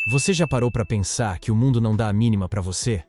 Você já parou pra pensar que o mundo não dá a mínima pra você?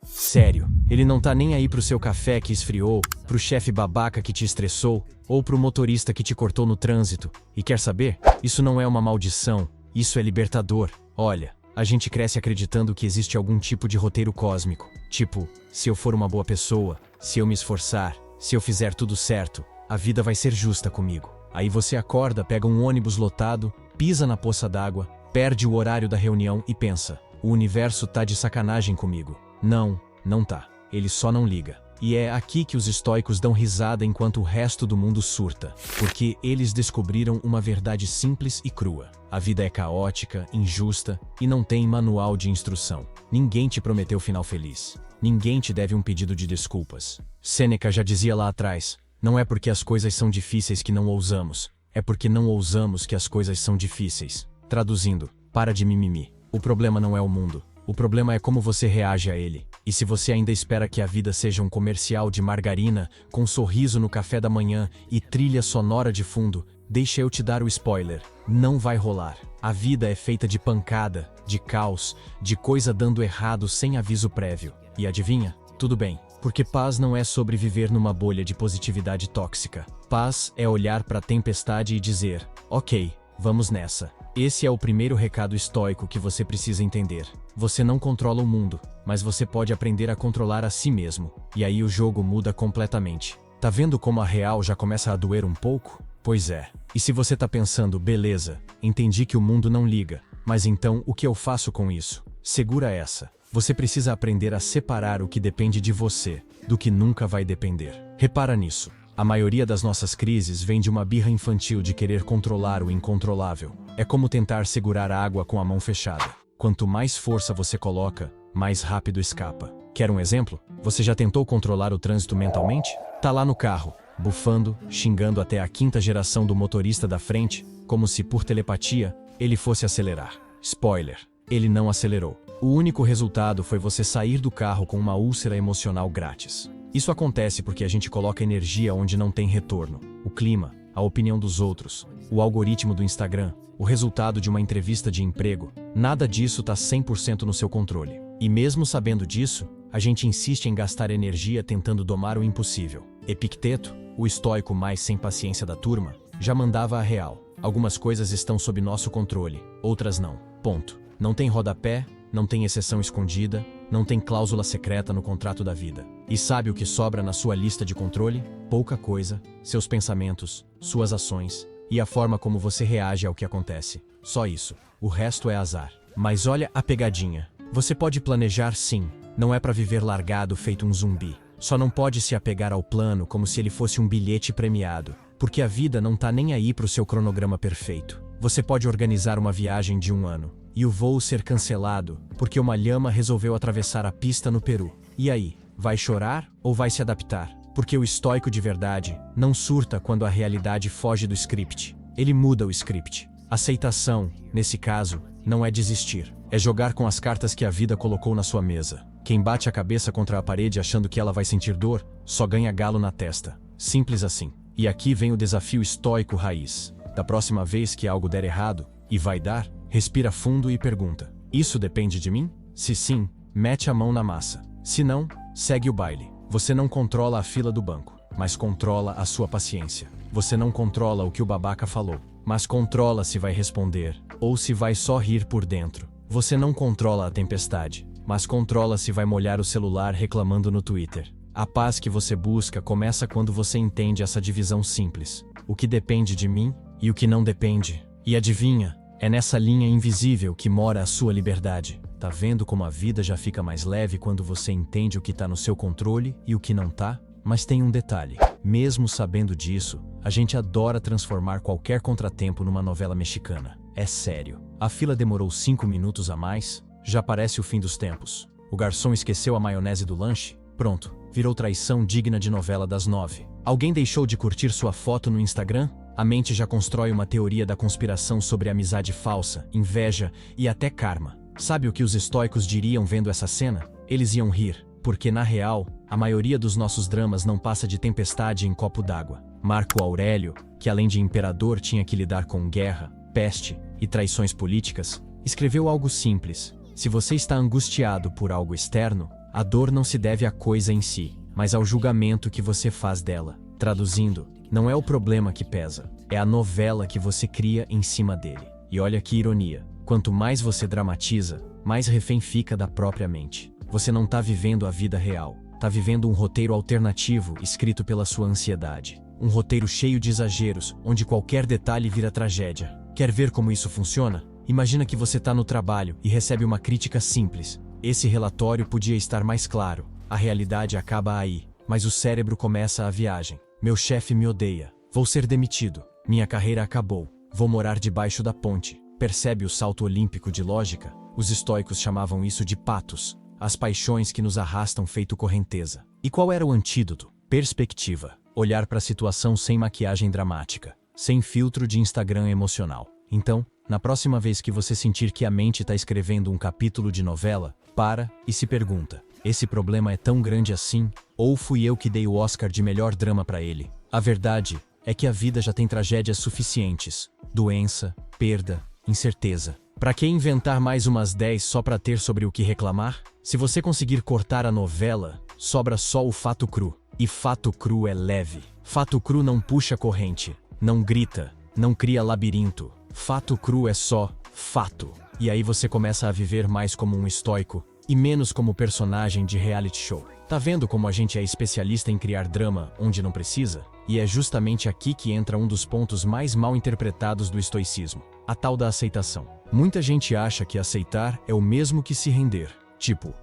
Sério, ele não tá nem aí pro seu café que esfriou, pro chefe babaca que te estressou, ou pro motorista que te cortou no trânsito. E quer saber? Isso não é uma maldição, isso é libertador. Olha, a gente cresce acreditando que existe algum tipo de roteiro cósmico. Tipo, se eu for uma boa pessoa, se eu me esforçar, se eu fizer tudo certo, a vida vai ser justa comigo. Aí você acorda, pega um ônibus lotado, pisa na poça d'água, perde o horário da reunião e pensa: o universo tá de sacanagem comigo. Não, não tá. Ele só não liga. E é aqui que os estoicos dão risada enquanto o resto do mundo surta. Porque eles descobriram uma verdade simples e crua. A vida é caótica, injusta e não tem manual de instrução. Ninguém te prometeu final feliz. Ninguém te deve um pedido de desculpas. Sêneca já dizia lá atrás: não é porque as coisas são difíceis que não ousamos. É porque não ousamos que as coisas são difíceis. Traduzindo, para de mimimi. O problema não é o mundo. O problema é como você reage a ele. E se você ainda espera que a vida seja um comercial de margarina, com um sorriso no café da manhã e trilha sonora de fundo, deixa eu te dar o spoiler. Não vai rolar. A vida é feita de pancada, de caos, de coisa dando errado sem aviso prévio. E adivinha? Tudo bem. Porque paz não é sobre viver numa bolha de positividade tóxica. Paz é olhar para a tempestade e dizer: ok, vamos nessa. Esse é o primeiro recado estoico que você precisa entender. Você não controla o mundo, mas você pode aprender a controlar a si mesmo. E aí o jogo muda completamente. Tá vendo como a real já começa a doer um pouco? Pois é. E se você tá pensando: beleza, entendi que o mundo não liga, mas então o que eu faço com isso? Segura essa. Você precisa aprender a separar o que depende de você, do que nunca vai depender. Repara nisso. A maioria das nossas crises vem de uma birra infantil de querer controlar o incontrolável. É como tentar segurar a água com a mão fechada. Quanto mais força você coloca, mais rápido escapa. Quer um exemplo? Você já tentou controlar o trânsito mentalmente? Tá lá no carro, bufando, xingando até a quinta geração do motorista da frente, como se por telepatia ele fosse acelerar. Spoiler: ele não acelerou. O único resultado foi você sair do carro com uma úlcera emocional grátis. Isso acontece porque a gente coloca energia onde não tem retorno. O clima, a opinião dos outros, o algoritmo do Instagram, o resultado de uma entrevista de emprego, nada disso está 100% no seu controle. E mesmo sabendo disso, a gente insiste em gastar energia tentando domar o impossível. Epicteto, o estoico mais sem paciência da turma, já mandava a real. Algumas coisas estão sob nosso controle, outras não. Ponto. Não tem rodapé, não tem exceção escondida, não tem cláusula secreta no contrato da vida. E sabe o que sobra na sua lista de controle? Pouca coisa: seus pensamentos, suas ações e a forma como você reage ao que acontece. Só isso. O resto é azar. Mas olha a pegadinha. Você pode planejar sim, não é para viver largado feito um zumbi. Só não pode se apegar ao plano como se ele fosse um bilhete premiado, porque a vida não tá nem aí pro seu cronograma perfeito. Você pode organizar uma viagem de 1 ano e o voo ser cancelado porque uma lhama resolveu atravessar a pista no Peru. E aí, vai chorar ou vai se adaptar? Porque o estoico de verdade não surta quando a realidade foge do script. Ele muda o script. Aceitação, nesse caso, não é desistir. É jogar com as cartas que a vida colocou na sua mesa. Quem bate a cabeça contra a parede achando que ela vai sentir dor, só ganha galo na testa. Simples assim. E aqui vem o desafio estoico raiz. Da próxima vez que algo der errado, e vai dar, respira fundo e pergunta: isso depende de mim? Se sim, mete a mão na massa. Se não, segue o baile. Você não controla a fila do banco, mas controla a sua paciência. Você não controla o que o babaca falou, mas controla se vai responder, ou se vai só rir por dentro. Você não controla a tempestade, mas controla se vai molhar o celular reclamando no Twitter. A paz que você busca começa quando você entende essa divisão simples: o que depende de mim e o que não depende. E adivinha? É nessa linha invisível que mora a sua liberdade. Tá vendo como a vida já fica mais leve quando você entende o que tá no seu controle e o que não tá? Mas tem um detalhe. Mesmo sabendo disso, a gente adora transformar qualquer contratempo numa novela mexicana. É sério. A fila demorou 5 minutos a mais? Já parece o fim dos tempos. O garçom esqueceu a maionese do lanche? Pronto, virou traição digna de novela das 9. Alguém deixou de curtir sua foto no Instagram? A mente já constrói uma teoria da conspiração sobre amizade falsa, inveja e até karma. Sabe o que os estoicos diriam vendo essa cena? Eles iam rir, porque na real, a maioria dos nossos dramas não passa de tempestade em copo d'água. Marco Aurélio, que além de imperador tinha que lidar com guerra, peste e traições políticas, Escreveu algo simples: se você está angustiado por algo externo, a dor não se deve à coisa em si, mas ao julgamento que você faz dela. Traduzindo, não é o problema que pesa, é a novela que você cria em cima dele. E olha que ironia, quanto mais você dramatiza, mais refém fica da própria mente. Você não está vivendo a vida real, está vivendo um roteiro alternativo escrito pela sua ansiedade. Um roteiro cheio de exageros, onde qualquer detalhe vira tragédia. Quer ver como isso funciona? Imagina que você está no trabalho e recebe uma crítica simples. Esse relatório podia estar mais claro. A realidade acaba aí, mas o cérebro começa a viagem. Meu chefe me odeia. Vou ser demitido. Minha carreira acabou. Vou morar debaixo da ponte. Percebe o salto olímpico de lógica? Os estoicos chamavam isso de patos, as paixões que nos arrastam feito correnteza. E qual era o antídoto? Perspectiva. Olhar para a situação sem maquiagem dramática, sem filtro de Instagram emocional. Então, na próxima vez que você sentir que a mente está escrevendo um capítulo de novela, para e se pergunta: esse problema é tão grande assim? Ou fui eu que dei o Oscar de melhor drama para ele? A verdade é que a vida já tem tragédias suficientes: doença, perda, incerteza. Para que inventar mais umas 10 só para ter sobre o que reclamar? Se você conseguir cortar a novela, sobra só o fato cru. E fato cru é leve. Fato cru não puxa corrente, não grita, não cria labirinto. Fato cru é só fato. E aí você começa a viver mais como um estoico e menos como personagem de reality show. Tá vendo como a gente é especialista em criar drama onde não precisa? E é justamente aqui que entra um dos pontos mais mal interpretados do estoicismo: a tal da aceitação. Muita gente acha que aceitar é o mesmo que se render. Tipo,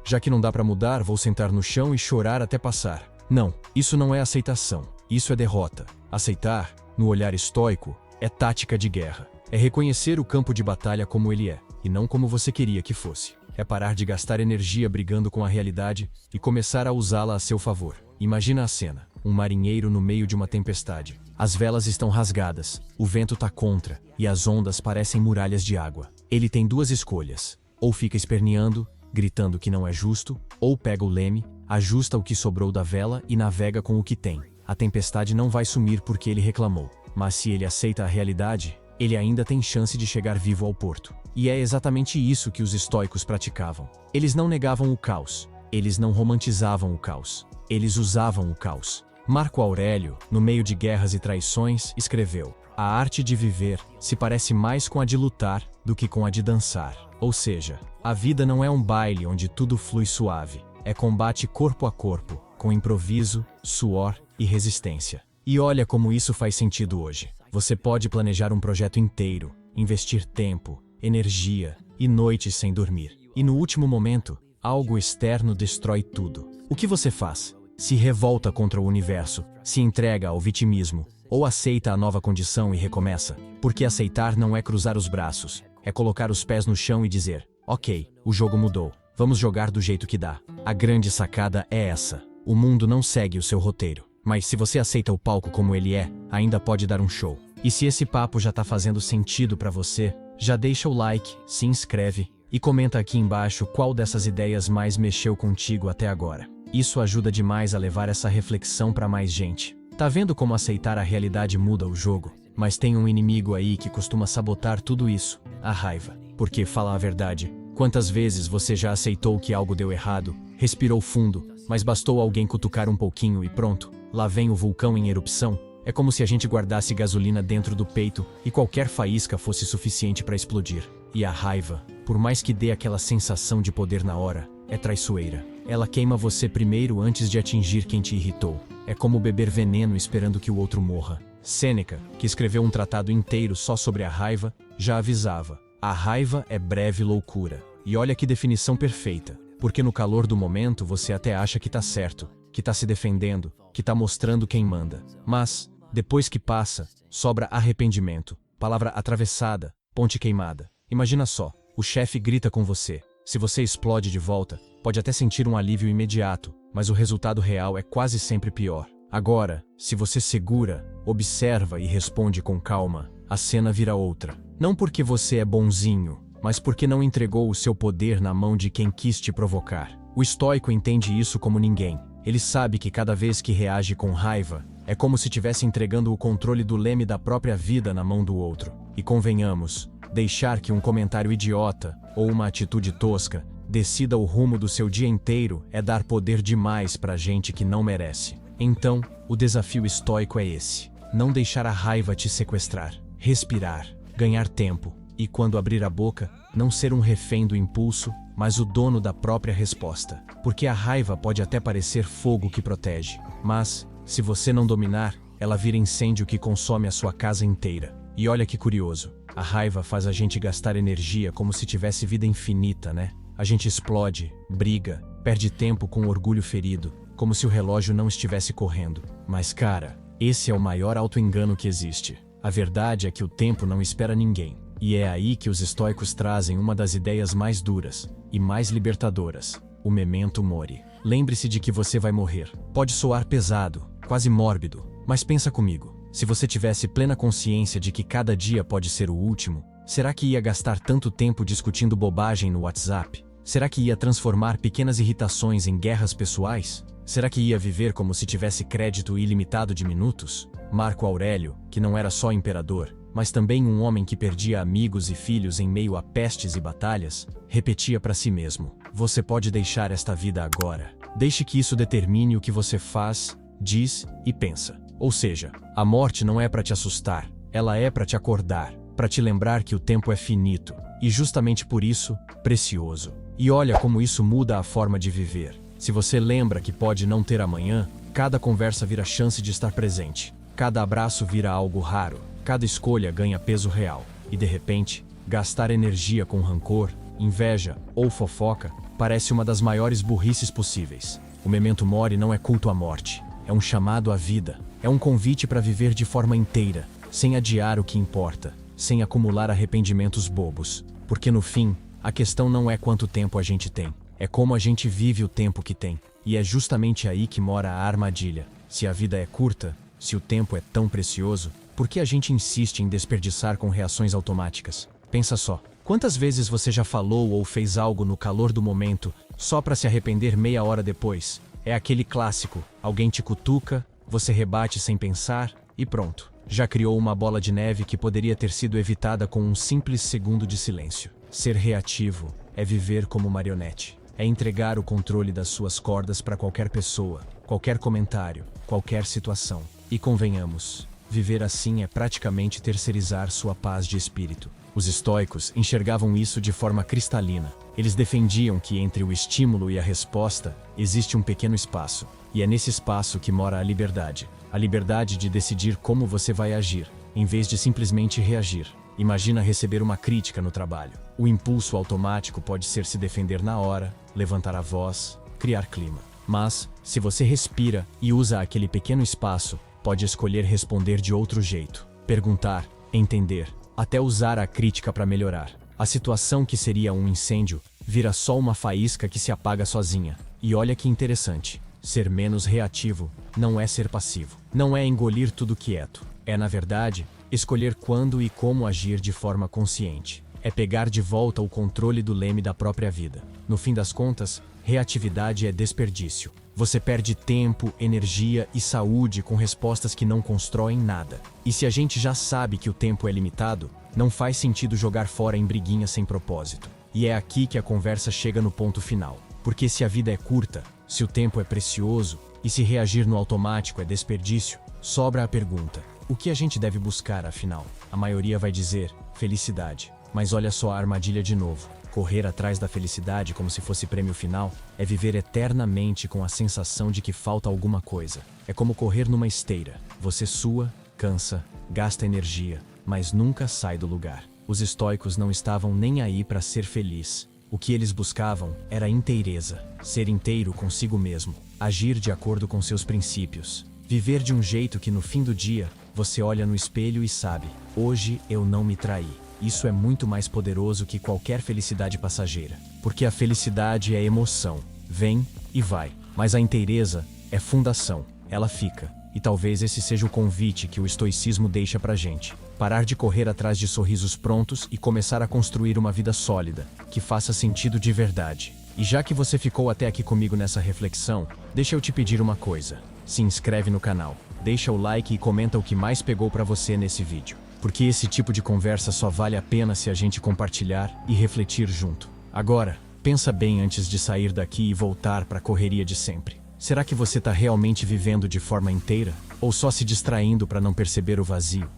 já que não dá pra mudar, vou sentar no chão e chorar até passar. Não, isso não é aceitação, isso é derrota. Aceitar, no olhar estoico, é tática de guerra. É reconhecer o campo de batalha como ele é, e não como você queria que fosse. É parar de gastar energia brigando com a realidade e começar a usá-la a seu favor. Imagina a cena: um marinheiro no meio de uma tempestade. As velas estão rasgadas, o vento tá contra, e as ondas parecem muralhas de água. Ele tem duas escolhas: ou fica esperneando, gritando que não é justo, ou pega o leme, ajusta o que sobrou da vela e navega com o que tem. A tempestade não vai sumir porque ele reclamou, mas se ele aceita a realidade, ele ainda tem chance de chegar vivo ao porto. E é exatamente isso que os estoicos praticavam. Eles não negavam o caos, eles não romantizavam o caos, eles usavam o caos. Marco Aurélio, no meio de guerras e traições, escreveu: a arte de viver se parece mais com a de lutar do que com a de dançar. Ou seja, a vida não é um baile onde tudo flui suave. É combate corpo a corpo, com improviso, suor e resistência. E olha como isso faz sentido hoje. Você pode planejar um projeto inteiro, investir tempo, energia e noites sem dormir. E no último momento, algo externo destrói tudo. O que você faz? Se revolta contra o universo, se entrega ao vitimismo, ou aceita a nova condição e recomeça? Porque aceitar não é cruzar os braços, é colocar os pés no chão e dizer: ok, o jogo mudou, vamos jogar do jeito que dá. A grande sacada é essa: o mundo não segue o seu roteiro. Mas se você aceita o palco como ele é, ainda pode dar um show. E se esse papo já tá fazendo sentido pra você, já deixa o like, se inscreve e comenta aqui embaixo qual dessas ideias mais mexeu contigo até agora. Isso ajuda demais a levar essa reflexão pra mais gente. Tá vendo como aceitar a realidade muda o jogo? Mas tem um inimigo aí que costuma sabotar tudo isso: a raiva. Porque, fala a verdade, quantas vezes você já aceitou que algo deu errado, respirou fundo, mas bastou alguém cutucar um pouquinho e pronto, lá vem o vulcão em erupção? É como se a gente guardasse gasolina dentro do peito e qualquer faísca fosse suficiente para explodir. E a raiva, por mais que dê aquela sensação de poder na hora, é traiçoeira. Ela queima você primeiro antes de atingir quem te irritou. É como beber veneno esperando que o outro morra. Sêneca, que escreveu um tratado inteiro só sobre a raiva, já avisava: a raiva é breve loucura. E olha que definição perfeita. Porque no calor do momento você até acha que tá certo, que tá se defendendo, que tá mostrando quem manda. Mas, depois que passa, sobra arrependimento, palavra atravessada, ponte queimada. Imagina só, o chefe grita com você. Se você explode de volta, pode até sentir um alívio imediato, mas o resultado real é quase sempre pior. Agora, se você segura, observa e responde com calma, a cena vira outra. Não porque você é bonzinho, mas porque não entregou o seu poder na mão de quem quis te provocar. O estoico entende isso como ninguém. Ele sabe que cada vez que reage com raiva, é como se estivesse entregando o controle do leme da própria vida na mão do outro. E convenhamos, Deixar que um comentário idiota ou uma atitude tosca decida o rumo do seu dia inteiro é dar poder demais pra gente que não merece. Então, o desafio estoico é esse: não deixar a raiva te sequestrar, respirar, ganhar tempo e, quando abrir a boca, não ser um refém do impulso, mas o dono da própria resposta. Porque a raiva pode até parecer fogo que protege, mas, se você não dominar, ela vira incêndio que consome a sua casa inteira. E olha que curioso, a raiva faz a gente gastar energia como se tivesse vida infinita, né? A gente explode, briga, perde tempo com o orgulho ferido, como se o relógio não estivesse correndo. Mas cara, esse é o maior auto-engano que existe. A verdade é que o tempo não espera ninguém. E é aí que os estoicos trazem uma das ideias mais duras e mais libertadoras: o memento mori. Lembre-se de que você vai morrer. Pode soar pesado, quase mórbido, mas pensa comigo. Se você tivesse plena consciência de que cada dia pode ser o último, será que ia gastar tanto tempo discutindo bobagem no WhatsApp? Será que ia transformar pequenas irritações em guerras pessoais? Será que ia viver como se tivesse crédito ilimitado de minutos? Marco Aurélio, que não era só imperador, mas também um homem que perdia amigos e filhos em meio a pestes e batalhas, repetia para si mesmo: você pode deixar esta vida agora. Deixe que isso determine o que você faz, diz e pensa. Ou seja, a morte não é para te assustar, ela é para te acordar, para te lembrar que o tempo é finito, e justamente por isso, precioso. E olha como isso muda a forma de viver. Se você lembra que pode não ter amanhã, cada conversa vira chance de estar presente, cada abraço vira algo raro, cada escolha ganha peso real. E de repente, gastar energia com rancor, inveja ou fofoca parece uma das maiores burrices possíveis. O memento mori não é culto à morte, é um chamado à vida, é um convite para viver de forma inteira, sem adiar o que importa, sem acumular arrependimentos bobos. Porque no fim, a questão não é quanto tempo a gente tem, é como a gente vive o tempo que tem. E é justamente aí que mora a armadilha. Se a vida é curta, se o tempo é tão precioso, por que a gente insiste em desperdiçar com reações automáticas? Pensa só, quantas vezes você já falou ou fez algo no calor do momento, só para se arrepender meia hora depois? É aquele clássico: alguém te cutuca, você rebate sem pensar e pronto. Já criou uma bola de neve que poderia ter sido evitada com um simples segundo de silêncio. Ser reativo é viver como marionete. É entregar o controle das suas cordas para qualquer pessoa, qualquer comentário, qualquer situação. E convenhamos, viver assim é praticamente terceirizar sua paz de espírito. Os estoicos enxergavam isso de forma cristalina. Eles defendiam que entre o estímulo e a resposta existe um pequeno espaço. E é nesse espaço que mora a liberdade. A liberdade de decidir como você vai agir, em vez de simplesmente reagir. Imagina receber uma crítica no trabalho. O impulso automático pode ser se defender na hora, levantar a voz, criar clima. Mas, se você respira e usa aquele pequeno espaço, pode escolher responder de outro jeito. Perguntar, entender, até usar a crítica para melhorar. A situação que seria um incêndio vira só uma faísca que se apaga sozinha. E olha que interessante. Ser menos reativo não é ser passivo. Não é engolir tudo quieto. É, na verdade, escolher quando e como agir de forma consciente. É pegar de volta o controle do leme da própria vida. No fim das contas, reatividade é desperdício. Você perde tempo, energia e saúde com respostas que não constroem nada. E se a gente já sabe que o tempo é limitado, não faz sentido jogar fora em briguinhas sem propósito. E é aqui que a conversa chega no ponto final. Porque se a vida é curta, se o tempo é precioso e se reagir no automático é desperdício, sobra a pergunta: o que a gente deve buscar afinal? A maioria vai dizer felicidade. Mas olha só a armadilha de novo. Correr atrás da felicidade como se fosse prêmio final é viver eternamente com a sensação de que falta alguma coisa. É como correr numa esteira. Você sua, cansa, gasta energia, mas nunca sai do lugar. Os estoicos não estavam nem aí para ser feliz. O que eles buscavam era inteireza, ser inteiro consigo mesmo, agir de acordo com seus princípios, viver de um jeito que no fim do dia você olha no espelho e sabe: hoje eu não me traí. Isso é muito mais poderoso que qualquer felicidade passageira, porque a felicidade é emoção, vem e vai, mas a inteireza é fundação, ela fica. E talvez esse seja o convite que o estoicismo deixa pra gente: parar de correr atrás de sorrisos prontos e começar a construir uma vida sólida, que faça sentido de verdade. E já que você ficou até aqui comigo nessa reflexão, deixa eu te pedir uma coisa: se inscreve no canal, deixa o like e comenta o que mais pegou pra você nesse vídeo. porque esse tipo de conversa só vale a pena se a gente compartilhar e refletir junto. Agora, pensa bem antes de sair daqui e voltar para a correria de sempre. Será que você está realmente vivendo de forma inteira? Ou só se distraindo para não perceber o vazio?